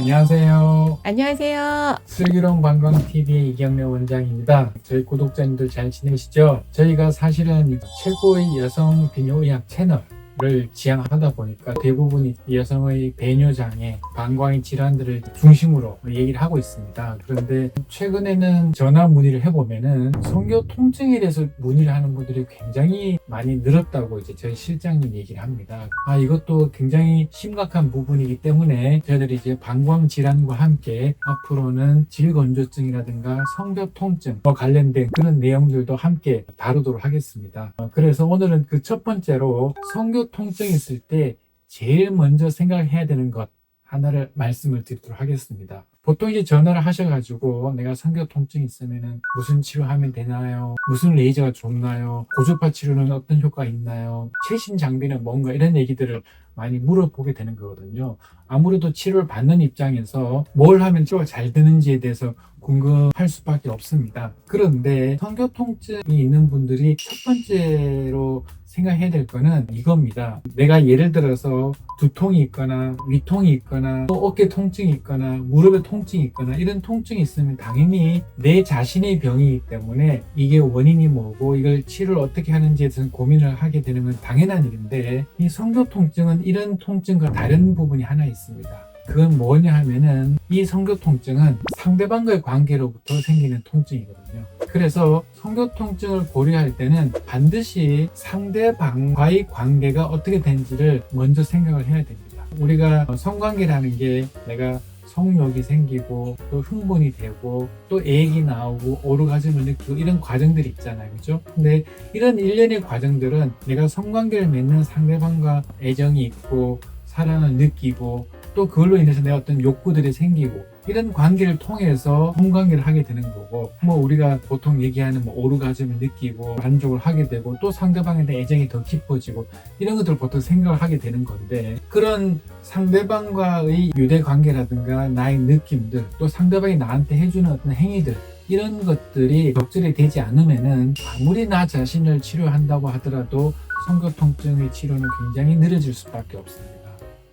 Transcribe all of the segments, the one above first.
안녕하세요. 안녕하세요. 슬기로운 관광TV의 이경래 원장입니다. 저희 구독자님들 잘 지내시죠? 저희가 사실은 최고의 여성 비뇨의학 채널을 지향하다 보니까 대부분이 여성의 배뇨장애, 방광의 질환들을 중심으로 얘기를 하고 있습니다. 그런데 최근에는 전화 문의를 해보면은 성교 통증에 대해서 문의를 하는 분들이 굉장히 많이 늘었다고 이제 저희 실장님 얘기를 합니다. 이것도 굉장히 심각한 부분이기 때문에 저희들이 이제 방광 질환과 함께 앞으로는 질건조증이라든가 성교 통증과 관련된 그런 내용들도 함께 다루도록 하겠습니다. 그래서 오늘은 그 첫 번째로 성교 통증이 있을 때 제일 먼저 생각해야 되는 것 하나를 말씀을 드리도록 하겠습니다. 보통 이제 전화를 하셔가지고 내가 성교 통증이 있으면은 무슨 치료하면 되나요? 무슨 레이저가 좋나요? 고주파 치료는 어떤 효과가 있나요? 최신 장비는 뭔가 이런 얘기들을 많이 물어보게 되는 거거든요. 아무래도 치료를 받는 입장에서 뭘 하면 치료가 잘 되는지에 대해서 궁금할 수밖에 없습니다. 그런데 성교 통증이 있는 분들이 첫 번째로 생각해야 될 거는 이겁니다. 내가 예를 들어서 두통이 있거나 위통이 있거나 또 어깨 통증이 있거나 무릎에 통증이 있거나 이런 통증이 있으면 당연히 내 자신의 병이기 때문에 이게 원인이 뭐고 이걸 치료를 어떻게 하는지에 대해서 고민을 하게 되는 건 당연한 일인데, 이 성교 통증은 이런 통증과 다른 부분이 하나 있습니다. 그건 뭐냐 하면은 이 성교 통증은 상대방과의 관계로부터 생기는 통증이거든요. 그래서 성교 통증을 고려할 때는 반드시 상대방과의 관계가 어떻게 되는지를 먼저 생각을 해야 됩니다. 우리가 성관계라는 게 내가 성욕이 생기고 또 흥분이 되고 또 애기 나오고 오르가즘을 느끼고 이런 과정들이 있잖아요, 그죠? 근데 이런 일련의 과정들은 내가 성관계를 맺는 상대방과 애정이 있고 사랑을 느끼고 또 그걸로 인해서 내가 어떤 욕구들이 생기고 이런 관계를 통해서 성관계를 하게 되는 거고, 우리가 보통 얘기하는 오르가즘을 느끼고 만족을 하게 되고 또 상대방에 대한 애정이 더 깊어지고 이런 것들을 보통 생각을 하게 되는 건데, 그런 상대방과의 유대 관계라든가 나의 느낌들 또 상대방이 나한테 해주는 어떤 행위들 이런 것들이 적절히 되지 않으면은 아무리 나 자신을 치료한다고 하더라도 성교 통증의 치료는 굉장히 느려질 수밖에 없습니다.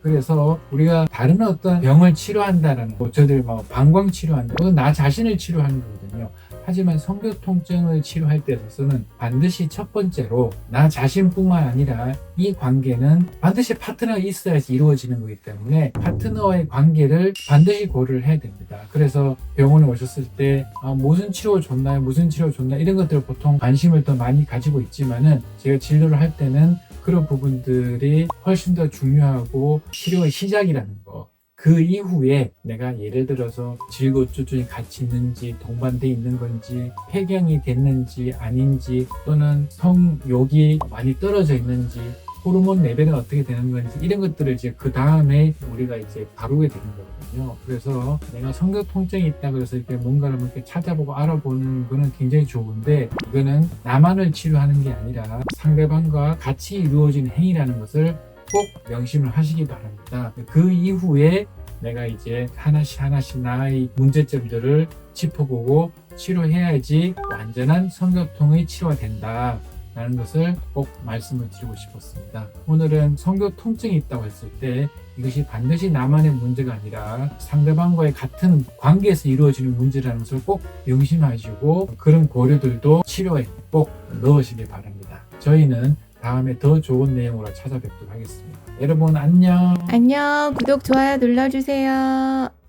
그래서 우리가 다른 어떤 병을 치료한다라는 저들 방광 치료한다, 그건 나 자신을 치료하는 거거든요. 하지만 성교 통증을 치료할 때 있어서는 반드시 첫 번째로 나 자신뿐만 아니라 이 관계는 반드시 파트너가 있어야지 이루어지는 거기 때문에 파트너와의 관계를 반드시 고려를 해야 됩니다. 그래서 병원에 오셨을 때 무슨 치료가 좋나요? 무슨 치료가 좋나요? 이런 것들을 보통 관심을 더 많이 가지고 있지만은 제가 진료를 할 때는 그런 부분들이 훨씬 더 중요하고 치료의 시작이라는 거, 그 이후에 내가 예를 들어서 질거주증이 같이 있는지 동반돼 있는 건지 폐경이 됐는지 아닌지 또는 성욕이 많이 떨어져 있는지 호르몬 레벨은 어떻게 되는 건지 이런 것들을 이제 그 다음에 우리가 이제 다루게 되는 거거든요. 그래서 내가 성교 통증이 있다 그래서 이렇게 뭔가를 이렇게 찾아보고 알아보는 거는 굉장히 좋은데, 이거는 나만을 치료하는 게 아니라 상대방과 같이 이루어진 행위라는 것을 꼭 명심을 하시기 바랍니다. 그 이후에 내가 이제 하나씩 나의 문제점들을 짚어보고 치료해야지 완전한 성교통의 치료가 된다 라는 것을 꼭 말씀을 드리고 싶었습니다. 오늘은 성교 통증이 있다고 했을 때 이것이 반드시 나만의 문제가 아니라 상대방과의 같은 관계에서 이루어지는 문제라는 것을 꼭 명심하시고 그런 고려들도 치료에 꼭 넣으시기 바랍니다. 저희는 다음에 더 좋은 내용으로 찾아뵙도록 하겠습니다. 여러분 안녕. 안녕. 구독, 좋아요 눌러주세요.